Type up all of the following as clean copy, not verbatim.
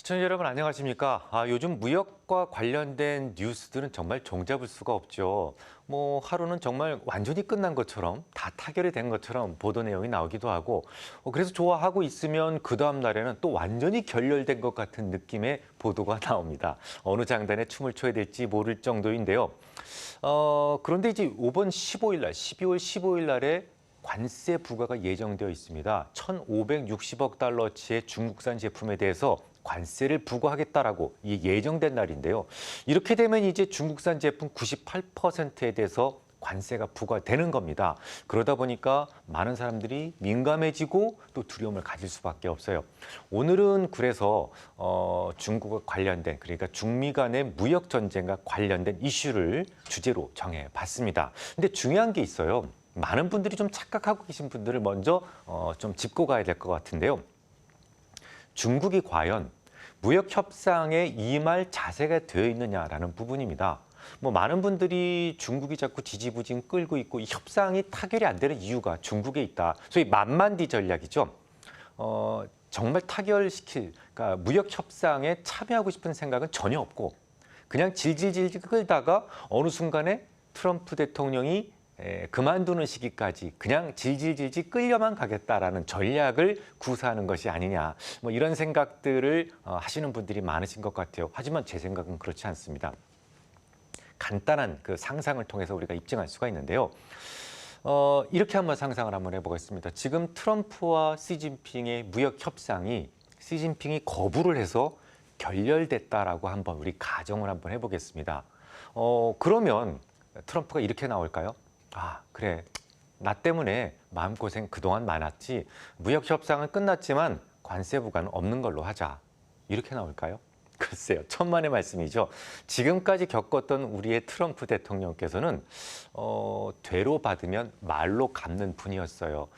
시청자 여러분 안녕하십니까? 요즘 무역과 관련된 뉴스들은 정말 종잡을 수가 없죠. 하루는 정말 완전히 끝난 것처럼 다 타결이 된 것처럼 보도 내용이 나오기도 하고 그래서 좋아하고 있으면 그 다음 날에는 또 완전히 결렬된 것 같은 느낌의 보도가 나옵니다. 어느 장단에 춤을 춰야 될지 모를 정도인데요. 그런데 이제 이번 15일 날, 12월 15일 날에 관세 부과가 예정되어 있습니다. 1,560억 달러치의 중국산 제품에 대해서 관세를 부과하겠다라고 예정된 날인데요. 이렇게 되면 이제 중국산 제품 98%에 대해서 관세가 부과되는 겁니다. 그러다 보니까 많은 사람들이 민감해지고 또 두려움을 가질 수밖에 없어요. 오늘은 그래서 중국과 관련된 그러니까 중미 간의 무역 전쟁과 관련된 이슈를 주제로 정해봤습니다. 근데 중요한 게 있어요. 많은 분들이 좀 착각하고 계신 분들을 먼저 좀 짚고 가야 될 것 같은데요. 중국이 과연 무역 협상에 임할 자세가 되어 있느냐라는 부분입니다. 많은 분들이 중국이 자꾸 지지부진 끌고 있고 이 협상이 타결이 안 되는 이유가 중국에 있다. 소위 만만디 전략이죠. 정말 타결시킬, 그러니까 무역 협상에 참여하고 싶은 생각은 전혀 없고 그냥 질질질 끌다가 어느 순간에 트럼프 대통령이 그만두는 시기까지 그냥 질질질질 끌려만 가겠다라는 전략을 구사하는 것이 아니냐 이런 생각들을 하시는 분들이 많으신 것 같아요. 하지만 제 생각은 그렇지 않습니다. 간단한 그 상상을 통해서 우리가 입증할 수가 있는데요. 이렇게 한번 상상을 한번 해보겠습니다. 지금 트럼프와 시진핑의 무역 협상이 시진핑이 거부를 해서 결렬됐다라고 한번 우리 가정을 한번 해보겠습니다. 그러면 트럼프가 이렇게 나올까요? 그래. 나 때문에 마음고생 그동안 많았지. 무역 협상은 끝났지만 관세 부과는 없는 걸로 하자. 이렇게 나올까요? 글쎄요. 천만의 말씀이죠. 지금까지 겪었던 우리의 트럼프 대통령께서는 되로 받으면 말로 갚는 분이었어요.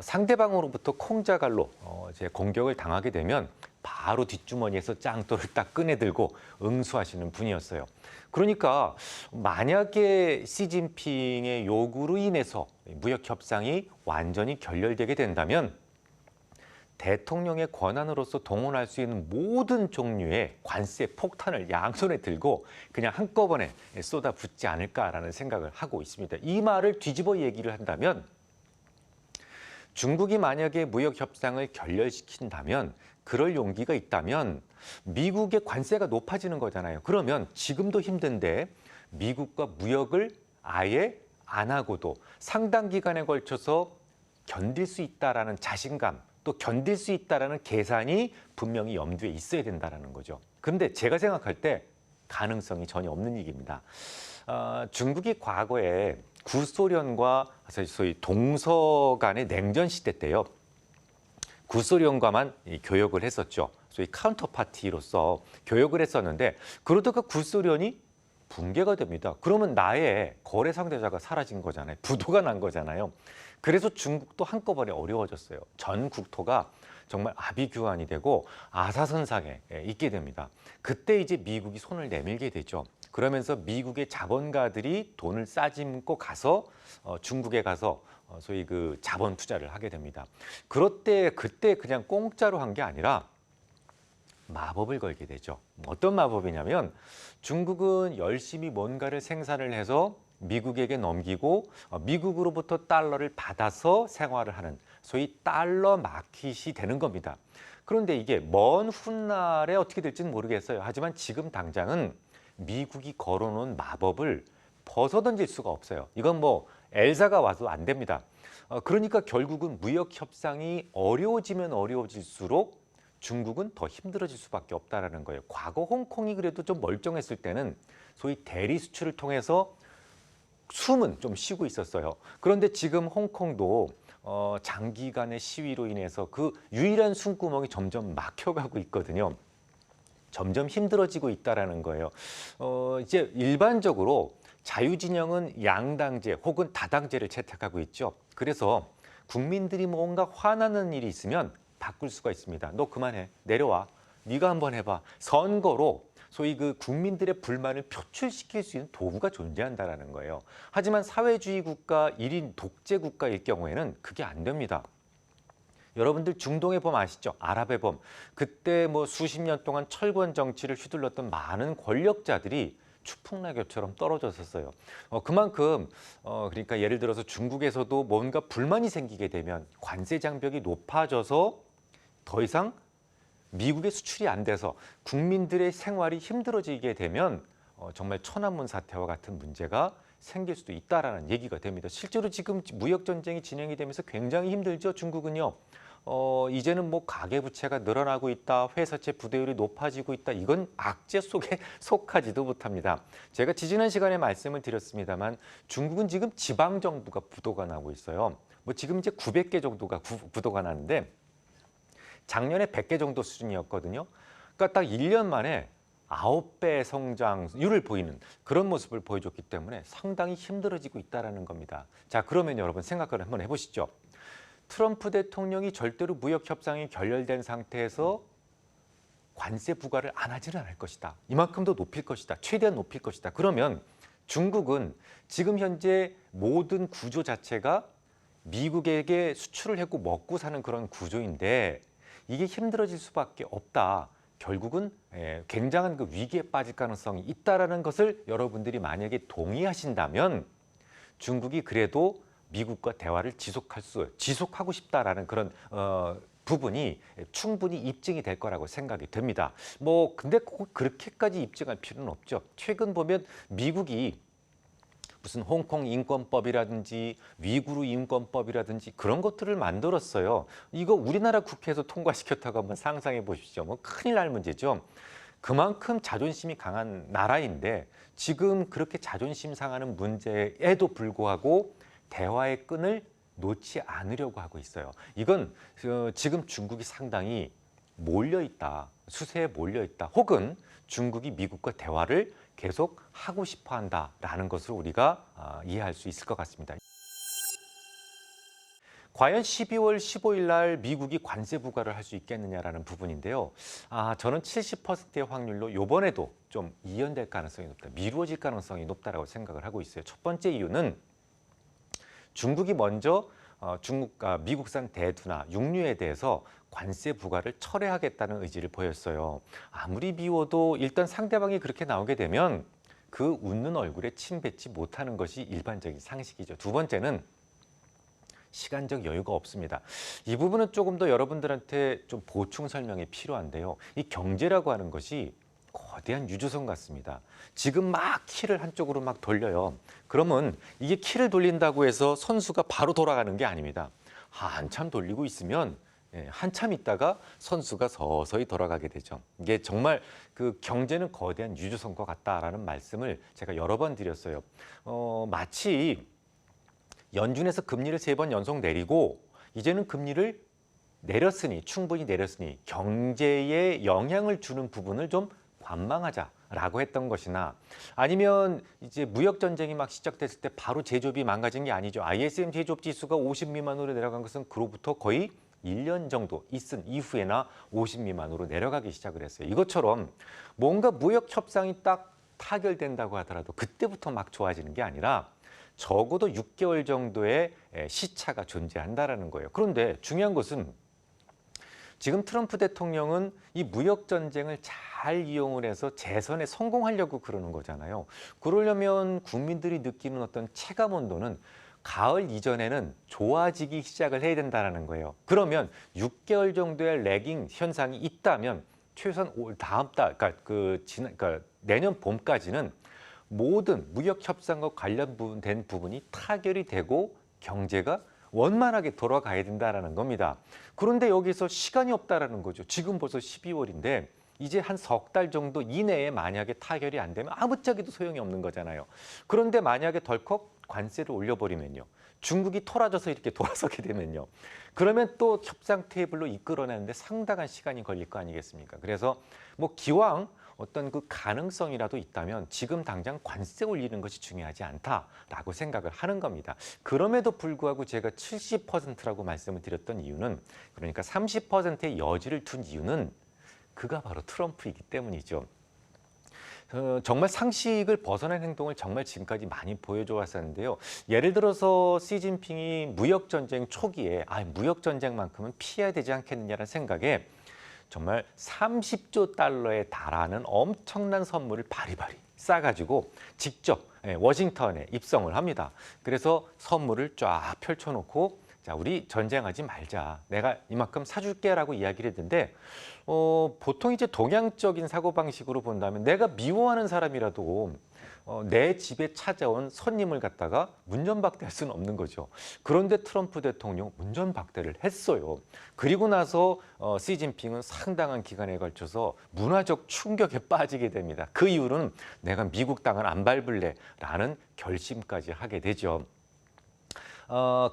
상대방으로부터 콩자갈로 이제 공격을 당하게 되면 바로 뒷주머니에서 짱돌을 딱 꺼내들고 응수하시는 분이었어요. 그러니까 만약에 시진핑의 요구로 인해서 무역 협상이 완전히 결렬되게 된다면 대통령의 권한으로서 동원할 수 있는 모든 종류의 관세 폭탄을 양손에 들고 그냥 한꺼번에 쏟아붓지 않을까라는 생각을 하고 있습니다. 이 말을 뒤집어 얘기를 한다면 중국이 만약에 무역 협상을 결렬시킨다면 그럴 용기가 있다면 미국의 관세가 높아지는 거잖아요. 그러면 지금도 힘든데 미국과 무역을 아예 안 하고도 상당 기간에 걸쳐서 견딜 수 있다라는 자신감 또 견딜 수 있다라는 계산이 분명히 염두에 있어야 된다는 거죠. 그런데 제가 생각할 때 가능성이 전혀 없는 얘기입니다. 중국이 과거에 구소련과 소위 동서 간의 냉전 시대 때요. 구소련과만 교역을 했었죠. 소위 카운터파티로서 교역을 했었는데 그러다가 구소련이 붕괴가 됩니다. 그러면 나의 거래 상대자가 사라진 거잖아요. 부도가 난 거잖아요. 그래서 중국도 한꺼번에 어려워졌어요. 전 국토가 정말 아비규환이 되고 아사선상에 있게 됩니다. 그때 이제 미국이 손을 내밀게 되죠. 그러면서 미국의 자본가들이 돈을 싸짐고 가서 중국에 가서 소위 그 자본 투자를 하게 됩니다. 그때 그냥 공짜로 한 게 아니라 마법을 걸게 되죠. 어떤 마법이냐면 중국은 열심히 뭔가를 생산을 해서 미국에게 넘기고 미국으로부터 달러를 받아서 생활을 하는 소위 달러 마켓이 되는 겁니다. 그런데 이게 먼 훗날에 어떻게 될지는 모르겠어요. 하지만 지금 당장은 미국이 걸어놓은 마법을 벗어던질 수가 없어요. 이건 엘사가 와도 안 됩니다. 그러니까 결국은 무역 협상이 어려워지면 어려워질수록 중국은 더 힘들어질 수밖에 없다는 거예요. 과거 홍콩이 그래도 좀 멀쩡했을 때는 소위 대리 수출을 통해서 숨은 좀 쉬고 있었어요. 그런데 지금 홍콩도 장기간의 시위로 인해서 그 유일한 숨구멍이 점점 막혀가고 있거든요. 점점 힘들어지고 있다는 거예요. 이제 일반적으로 자유진영은 양당제 혹은 다당제를 채택하고 있죠. 그래서 국민들이 뭔가 화나는 일이 있으면 바꿀 수가 있습니다. 너 그만해. 내려와. 네가 한번 해봐. 선거로 소위 그 국민들의 불만을 표출시킬 수 있는 도구가 존재한다는 거예요. 하지만 사회주의 국가, 1인 독재 국가일 경우에는 그게 안 됩니다. 여러분들 중동의 봄 아시죠? 아랍의 봄. 그때 뭐 수십 년 동안 철권 정치를 휘둘렀던 많은 권력자들이 추풍낙엽처럼 떨어졌었어요. 그만큼 그러니까 예를 들어서 중국에서도 뭔가 불만이 생기게 되면 관세 장벽이 높아져서 더 이상 미국의 수출이 안 돼서 국민들의 생활이 힘들어지게 되면 정말 천안문 사태와 같은 문제가 생길 수도 있다라는 얘기가 됩니다. 실제로 지금 무역 전쟁이 진행이 되면서 굉장히 힘들죠. 중국은요. 이제는 뭐 가계부채가 늘어나고 있다, 회사채 부대율이 높아지고 있다. 이건 악재 속에 속하지도 못합니다. 제가 지지난 시간에 말씀을 드렸습니다만 중국은 지금 지방 정부가 부도가 나고 있어요. 뭐 지금 이제 900개 정도가 부도가 나는데 작년에 100개 정도 수준이었거든요. 그러니까 딱 1년 만에 9배 성장률을 보이는 그런 모습을 보여줬기 때문에 상당히 힘들어지고 있다는 겁니다. 자, 그러면 여러분 생각을 한번 해보시죠. 트럼프 대통령이 절대로 무역 협상이 결렬된 상태에서 관세 부과를 안 하지는 않을 것이다. 이만큼 더 높일 것이다. 최대한 높일 것이다. 그러면 중국은 지금 현재 모든 구조 자체가 미국에게 수출을 하고 먹고 사는 그런 구조인데 이게 힘들어질 수밖에 없다. 결국은 굉장한 그 위기에 빠질 가능성이 있다라는 것을 여러분들이 만약에 동의하신다면 중국이 그래도 미국과 대화를 지속하고 싶다라는 그런 부분이 충분히 입증이 될 거라고 생각이 됩니다. 뭐 근데 꼭 그렇게까지 입증할 필요는 없죠. 최근 보면 미국이 무슨 홍콩 인권법이라든지 위구르 인권법이라든지 그런 것들을 만들었어요. 이거 우리나라 국회에서 통과시켰다고 한번 상상해 보십시오. 뭐 큰일 날 문제죠. 그만큼 자존심이 강한 나라인데 지금 그렇게 자존심 상하는 문제에도 불구하고 대화의 끈을 놓지 않으려고 하고 있어요. 이건 지금 중국이 상당히 몰려있다, 수세에 몰려있다, 혹은 중국이 미국과 대화를 계속 하고 싶어 한다라는 것을 우리가 이해할 수 있을 것 같습니다. 과연 12월 15일 날 미국이 관세 부과를 할 수 있겠느냐라는 부분인데요. 저는 70%의 확률로 이번에도 좀 이연될 가능성이 높다, 미루어질 가능성이 높다라고 생각을 하고 있어요. 첫 번째 이유는 중국이 먼저 미국산 대두나 육류에 대해서 관세 부과를 철회하겠다는 의지를 보였어요. 아무리 미워도 일단 상대방이 그렇게 나오게 되면 그 웃는 얼굴에 침 뱉지 못하는 것이 일반적인 상식이죠. 두 번째는 시간적 여유가 없습니다. 이 부분은 조금 더 여러분들한테 좀 보충 설명이 필요한데요. 이 경제라고 하는 것이 거대한 유조선 같습니다. 지금 막 키를 한쪽으로 막 돌려요. 그러면 이게 키를 돌린다고 해서 선수가 바로 돌아가는 게 아닙니다. 한참 돌리고 있으면 한참 있다가 선수가 서서히 돌아가게 되죠. 이게 정말 그 경제는 거대한 유조선과 같다라는 말씀을 제가 여러 번 드렸어요. 마치 연준에서 금리를 3번 연속 내리고 이제는 금리를 충분히 내렸으니 경제에 영향을 주는 부분을 좀 관망하자라고 했던 것이나 아니면 이제 무역 전쟁이 막 시작됐을 때 바로 제조업이 망가진 게 아니죠. ISM 제조업 지수가 50 미만으로 내려간 것은 그로부터 거의 1년 정도 있은 이후에나 50 미만으로 내려가기 시작을 했어요. 이것처럼 뭔가 무역 협상이 딱 타결된다고 하더라도 그때부터 막 좋아지는 게 아니라 적어도 6개월 정도의 시차가 존재한다라는 거예요. 그런데 중요한 것은 지금 트럼프 대통령은 이 무역 전쟁을 잘 이용을 해서 재선에 성공하려고 그러는 거잖아요. 그러려면 국민들이 느끼는 어떤 체감 온도는 가을 이전에는 좋아지기 시작을 해야 된다는 거예요. 그러면 6개월 정도의 레깅 현상이 있다면 최소한 다음 달, 그러니까 내년 봄까지는 모든 무역 협상과 관련된 부분이 타결이 되고 경제가 원만하게 돌아가야 된다는 겁니다. 그런데 여기서 시간이 없다라는 거죠. 지금 벌써 12월인데 이제 한 석 달 정도 이내에 만약에 타결이 안 되면 아무짝에도 소용이 없는 거잖아요. 그런데 만약에 덜컥 관세를 올려버리면요. 중국이 토라져서 이렇게 돌아서게 되면요. 그러면 또 협상 테이블로 이끌어내는데 상당한 시간이 걸릴 거 아니겠습니까? 그래서 뭐 기왕 어떤 그 가능성이라도 있다면 지금 당장 관세 올리는 것이 중요하지 않다라고 생각을 하는 겁니다. 그럼에도 불구하고 제가 70%라고 말씀을 드렸던 이유는 그러니까 30%의 여지를 둔 이유는 그가 바로 트럼프이기 때문이죠. 정말 상식을 벗어난 행동을 정말 지금까지 많이 보여줘 왔었는데요. 예를 들어서 시진핑이 무역 전쟁 초기에 무역 전쟁만큼은 피해야 되지 않겠느냐는 생각에 정말 30조 달러에 달하는 엄청난 선물을 바리바리 싸가지고 직접 워싱턴에 입성을 합니다. 그래서 선물을 쫙 펼쳐놓고 자, 우리 전쟁하지 말자. 내가 이만큼 사줄게라고 이야기를 했는데 보통 이제 동양적인 사고방식으로 본다면 내가 미워하는 사람이라도 내 집에 찾아온 손님을 갖다가 문전박대할 수는 없는 거죠. 그런데 트럼프 대통령 문전박대를 했어요. 그리고 나서 시진핑은 상당한 기간에 걸쳐서 문화적 충격에 빠지게 됩니다. 그 이후로는 내가 미국 땅을 안 밟을래라는 결심까지 하게 되죠.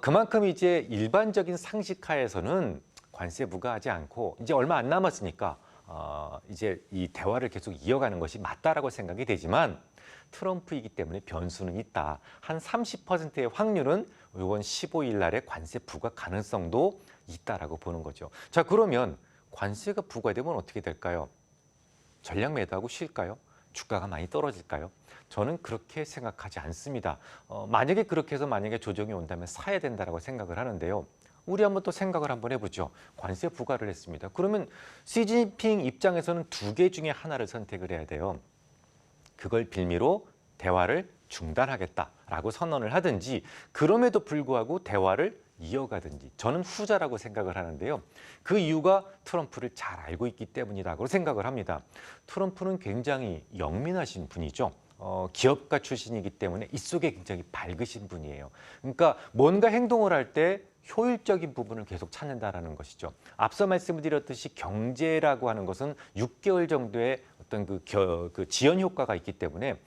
그만큼 이제 일반적인 상식하에서는 관세 부과하지 않고 이제 얼마 안 남았으니까 이제 이 대화를 계속 이어가는 것이 맞다라고 생각이 되지만 트럼프이기 때문에 변수는 있다. 한 30%의 확률은 이번 15일 날에 관세 부과 가능성도 있다라고 보는 거죠. 자, 그러면 관세가 부과되면 어떻게 될까요? 전략 매도하고 쉴까요? 주가가 많이 떨어질까요? 저는 그렇게 생각하지 않습니다. 만약에 그렇게 해서 만약에 조정이 온다면 사야 된다라고 생각을 하는데요. 우리 한번 또 생각을 한번 해보죠. 관세 부과를 했습니다. 그러면 시진핑 입장에서는 두 개 중에 하나를 선택을 해야 돼요. 그걸 빌미로 대화를 중단하겠다라고 선언을 하든지 그럼에도 불구하고 대화를 이어가든지 저는 후자라고 생각을 하는데요. 그 이유가 트럼프를 잘 알고 있기 때문이라고 생각을 합니다. 트럼프는 굉장히 영민하신 분이죠. 기업가 출신이기 때문에 입속에 굉장히 밝으신 분이에요. 그러니까 뭔가 행동을 할 때 효율적인 부분을 계속 찾는다라는 것이죠. 앞서 말씀드렸듯이 경제라고 하는 것은 6개월 정도의 어떤 그 지연 효과가 있기 때문에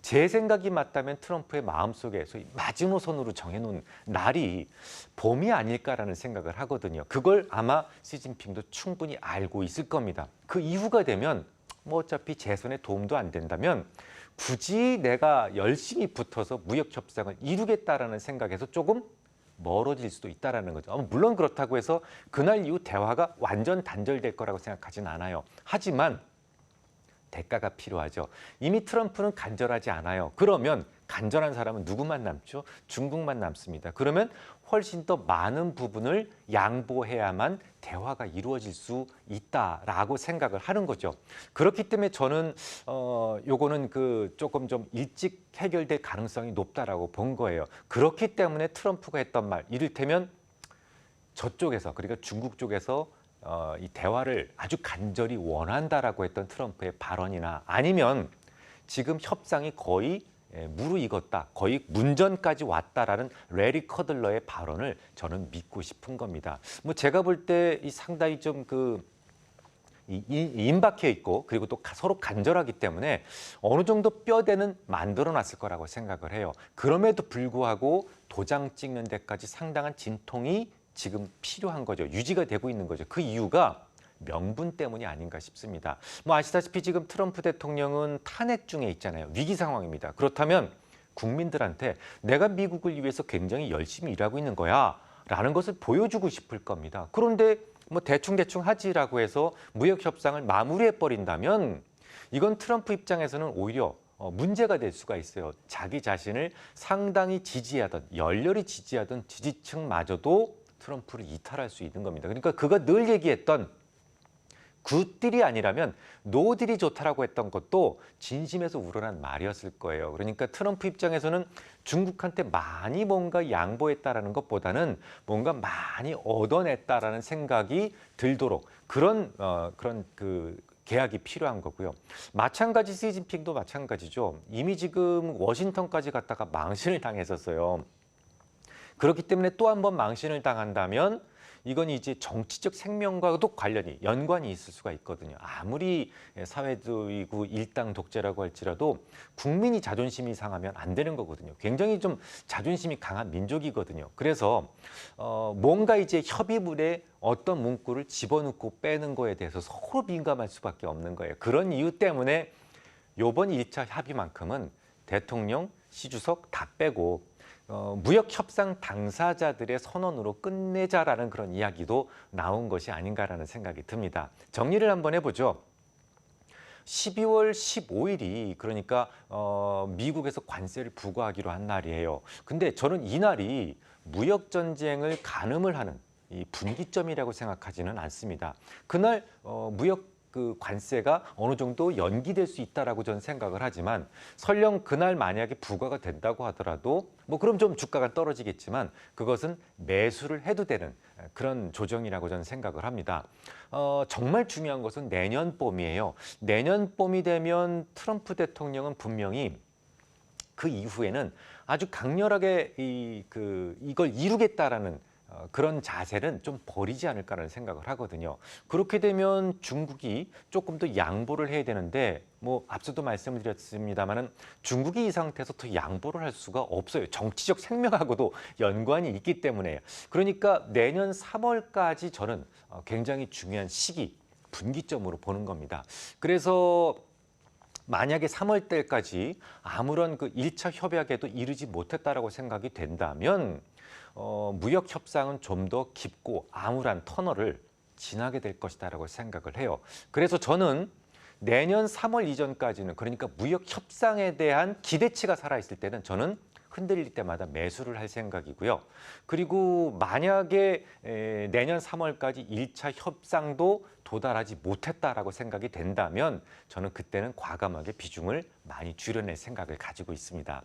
제 생각이 맞다면 트럼프의 마음속에 소위 마지노선으로 정해놓은 날이 봄이 아닐까라는 생각을 하거든요. 그걸 아마 시진핑도 충분히 알고 있을 겁니다. 그 이후가 되면 뭐 어차피 제 손에 도움도 안 된다면 굳이 내가 열심히 붙어서 무역 협상을 이루겠다라는 생각에서 조금 멀어질 수도 있다라는 거죠. 물론 그렇다고 해서 그날 이후 대화가 완전 단절될 거라고 생각하진 않아요. 하지만 대가가 필요하죠. 이미 트럼프는 간절하지 않아요. 그러면 간절한 사람은 누구만 남죠? 중국만 남습니다. 그러면 훨씬 더 많은 부분을 양보해야만 대화가 이루어질 수 있다라고 생각을 하는 거죠. 그렇기 때문에 저는 요거는 조금 좀 일찍 해결될 가능성이 높다라고 본 거예요. 그렇기 때문에 트럼프가 했던 말, 이를테면 저쪽에서 그러니까 중국 쪽에서 이 대화를 아주 간절히 원한다라고 했던 트럼프의 발언이나 아니면 지금 협상이 거의 무르익었다, 거의 문전까지 왔다라는 레리 커들러의 발언을 저는 믿고 싶은 겁니다. 뭐 제가 볼 때 이 상당히 좀 임박해 있고 그리고 또 서로 간절하기 때문에 어느 정도 뼈대는 만들어놨을 거라고 생각을 해요. 그럼에도 불구하고 도장 찍는 데까지 상당한 진통이 지금 필요한 거죠. 유지가 되고 있는 거죠. 그 이유가 명분 때문이 아닌가 싶습니다. 뭐 아시다시피 지금 트럼프 대통령은 탄핵 중에 있잖아요. 위기 상황입니다. 그렇다면 국민들한테 내가 미국을 위해서 굉장히 열심히 일하고 있는 거야 라는 것을 보여주고 싶을 겁니다. 그런데 뭐 대충 하지라고 해서 무역 협상을 마무리해 버린다면 이건 트럼프 입장에서는 오히려 문제가 될 수가 있어요. 자기 자신을 상당히 지지하던, 열렬히 지지하던 지지층마저도 트럼프를 이탈할 수 있는 겁니다. 그러니까 그가 늘 얘기했던 굿딜이 아니라면 노딜이 좋다라고 했던 것도 진심에서 우러난 말이었을 거예요. 그러니까 트럼프 입장에서는 중국한테 많이 뭔가 양보했다라는 것보다는 뭔가 많이 얻어냈다라는 생각이 들도록 그런 계약이 필요한 거고요. 마찬가지 시진핑도 마찬가지죠. 이미 지금 워싱턴까지 갔다가 망신을 당했었어요. 그렇기 때문에 또 한 번 망신을 당한다면 이건 이제 정치적 생명과도 연관이 있을 수가 있거든요. 아무리 사회주의고 일당 독재라고 할지라도 국민이 자존심이 상하면 안 되는 거거든요. 굉장히 좀 자존심이 강한 민족이거든요. 그래서 뭔가 이제 협의문에 어떤 문구를 집어넣고 빼는 거에 대해서 서로 민감할 수밖에 없는 거예요. 그런 이유 때문에 이번 1차 합의만큼은 대통령, 시주석 다 빼고 무역 협상 당사자들의 선언으로 끝내자라는 그런 이야기도 나온 것이 아닌가라는 생각이 듭니다. 정리를 한번 해보죠. 12월 15일이 그러니까 미국에서 관세를 부과하기로 한 날이에요. 근데 저는 이 날이 무역 전쟁을 가늠을 하는 이 분기점이라고 생각하지는 않습니다. 그날 무역 그 관세가 어느 정도 연기될 수 있다라고 저는 생각을 하지만 설령 그날 만약에 부과가 된다고 하더라도 뭐 그럼 좀 주가가 떨어지겠지만 그것은 매수를 해도 되는 그런 조정이라고 저는 생각을 합니다. 정말 중요한 것은 내년 봄이에요. 내년 봄이 되면 트럼프 대통령은 분명히 그 이후에는 아주 강렬하게 이걸 이루겠다라는 그런 자세는 좀 버리지 않을까라는 생각을 하거든요. 그렇게 되면 중국이 조금 더 양보를 해야 되는데 뭐 앞서도 말씀을 드렸습니다마는 중국이 이 상태에서 더 양보를 할 수가 없어요. 정치적 생명하고도 연관이 있기 때문에. 그러니까 내년 3월까지 저는 굉장히 중요한 시기, 분기점으로 보는 겁니다. 그래서 만약에 3월 달까지 아무런 그 1차 협약에도 이르지 못했다라고 생각이 된다면 무역 협상은 좀 더 깊고 암울한 터널을 지나게 될 것이다라고 생각을 해요. 그래서 저는 내년 3월 이전까지는 그러니까 무역 협상에 대한 기대치가 살아있을 때는 저는 흔들릴 때마다 매수를 할 생각이고요. 그리고 만약에 내년 3월까지 1차 협상도 도달하지 못했다라고 생각이 된다면 저는 그때는 과감하게 비중을 많이 줄여낼 생각을 가지고 있습니다.